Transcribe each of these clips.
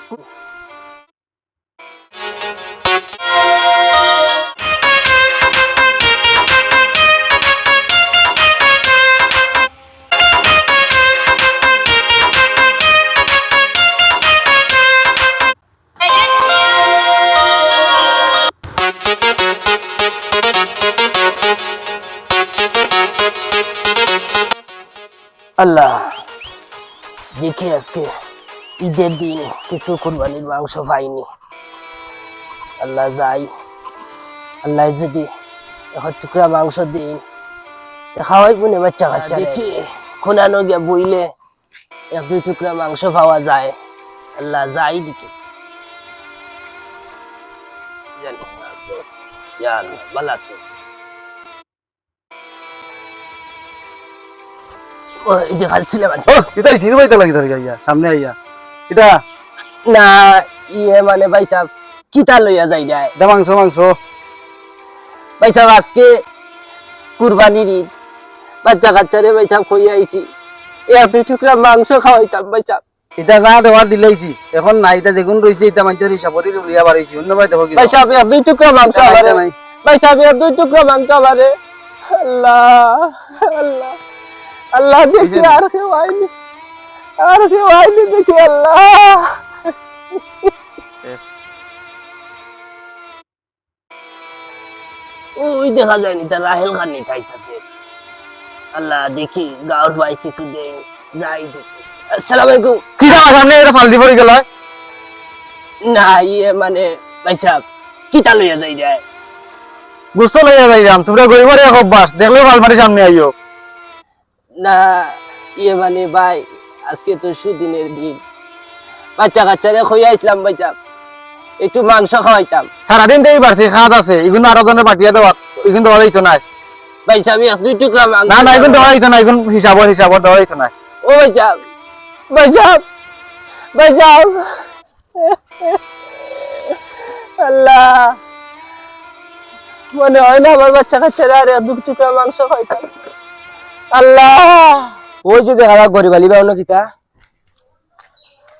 আল্লাহ দেখি আজকে ঈদের দিন কিছু কুরবানির মাংস পাইনি। আল্লাহ যাই, আল্লাহ যদি এখন টুকরা মাংস দিন খাওয়াই পুনে বাচ্চা কাচ্চা দেখি খুনানো গিয়া বইলে এক দুই টুকরা মাংস পাওয়া যায়। আল্লাহ যাই দেখি ভালো আছো? সামনে আইয়া এটা না ইয়ে মানে ভাই সাহেব কিতা লইয়া যাই যায় মাংস মাংস ভাই সাহেব আজকে কুরবানির ঈদ, বাচ্চা কাচ্চারে ভাই সাহেব খুঁজে আইছি, এক দুই টুকরা মাংস খাওয়াইতাম ভাই সাহেব। এটা যা দেওয়ার দিলাইছি এখন নাই, এটা যেগুন রয়েছে এটা মানুষের হিসাবরি লিয়া বাড়াইছি অন্য ভাই দেখো ভাই সাহেব এক দুই টুকরা মাংস আমারে, ভাই সাহেব এক দুই টুকরা মাংস আমারে। আল্লাহ আল্লাহ আল্লাহ দেখি আর কেউ আইনি, আর কেউ আইনি দেখি আল্লাহ। ওই দেখা যায়নি তার রাহেল খানি খাইতেছে। আল্লাহ দেখি গাঁর ভাই কিছু দেই যাই দেখি। আসসালামু আলাইকুম। কি যাওয়া সামনে এটা ফালদি পড়ে গেল না ইয়ে মানে ভাই সাহেব কিতা লইয়া যাই যায় গুস্ত লইয়া যাইলাম, তোমরা গরিবের এক অভ্যাস দেখলেও আলমারি সামনে আইও না। ইয়ে মানে ভাই আজকে তো সুদিনের দিন, বাচ্চা কাচ্চারে খুঁজে আসলাম ভাই সাহেব, একটু মাংস খাওয়াইতাম। সারাদিন তো এই বাড়ছি খাত আছে, এগুলো আরো জনের পাঠিয়ে দেওয়া, এগুলো দেওয়া যাইতো না ভাই সাহেব এক দুই টুকরা মাংস। না না এগুলো দেওয়া যাইতো না, এগুলো হিসাব দেওয়া যাইতো না। ও ভাই সাহেব, ভাই সাহেব, ভাই সাহেব, আল্লাহ মনে হয় না আমার বাচ্চা কাচ্চারা আর এক দুই টুকরা মাংস খাইতাম। আল্লাহ ওই যে দেখা যাক গরিবালি বা অন্য কিতা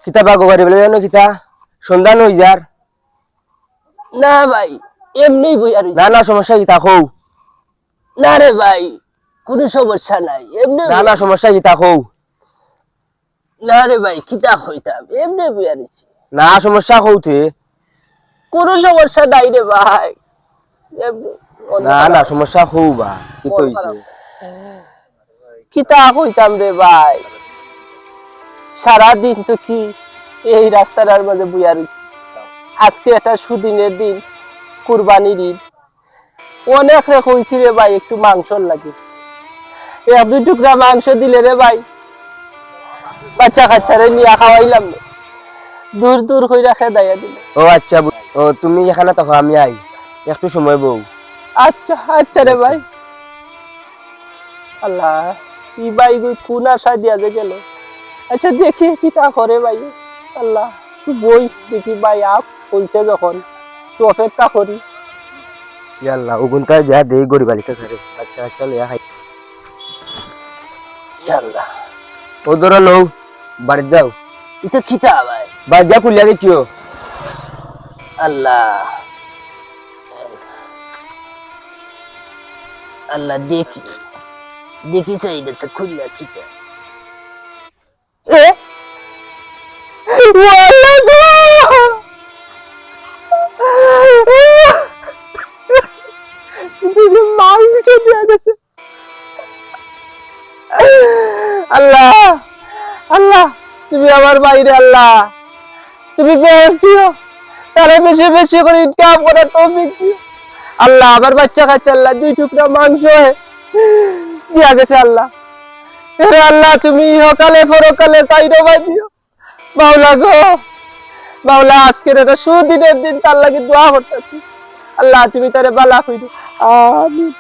কিতা বা গরিবালি বা অন্য কিতা সন্ধান হই যার। না ভাই এমনি বই আর না না সমস্যা কিতা হও না রে ভাই, কোনো সমস্যা নাই এমনি না না সমস্যা কিতা হও না রে ভাই কিতা হইতাম এমনি বই আরছি না সমস্যা হউতে কোনো সমস্যা নাই রে ভাই। না না সমস্যা হও বা কি কইছে কিতা কইতাম রে ভাই, সারাদিন তো কি এই রাস্তার মাঝে বুয়া রইছি। আজকে একটা সুদিনের দিন, কুরবানির ঈদ, অনেক রে কইছি রে ভাই একটু মাংস লাগে, এক দুই টুকরা মাংস দিলে রে ভাই বাচ্চা কাচ্চারে নিয়ে খাওয়াইলাম, দূর দূর হয়ে রাখে দাইয়া দিল। ও আচ্ছা ও তুমি এখানে তখন আমি আই একটু সময় বউ। আচ্ছা আচ্ছা রে ভাই। আল্লাহ ই ভাই কোন আশা দিয়া যে গেল। আচ্ছা দেখি কি তা করে ভাই। আল্লাহ তুই বই দেখি ভাই আপ কইছে যখন তো অপেক্ষা করি। আল্লাহ ওগুনটা যা দেই গরিব আলিসা সারে আচ্ছা আচ্ছা লয়া খাই। আল্লাহ ও ধরো লও বাড়ি যাও, এটা খিতা ভাই বাড়ি যা কুলিয়া দেখিও। আল্লাহ আল্লাহ দেখি দেখি চাইলে তো খুললা খিতা আল্লাহ আল্লাহ তুমি আমার বাইরে, আল্লাহ তুমি বেশ দিও, তারা বেশি বেশি করে ইনকাম করার তৌফিক দিও। আল্লাহ আমার বাচ্চা কাচ্চা আল্লাহ দুই টুকরা মাংস দিয়া গেছে আল্লাহ। হে আল্লাহ তুমি ইহকালে পরকালে চাইরো ভাই দিও মাওলা গো। মাওলা আজকের এটা সুদিনের দিন, তার লাগি দোয়া করতেছি আল্লাহ তুমি তারে বালা কইরো। আমিন।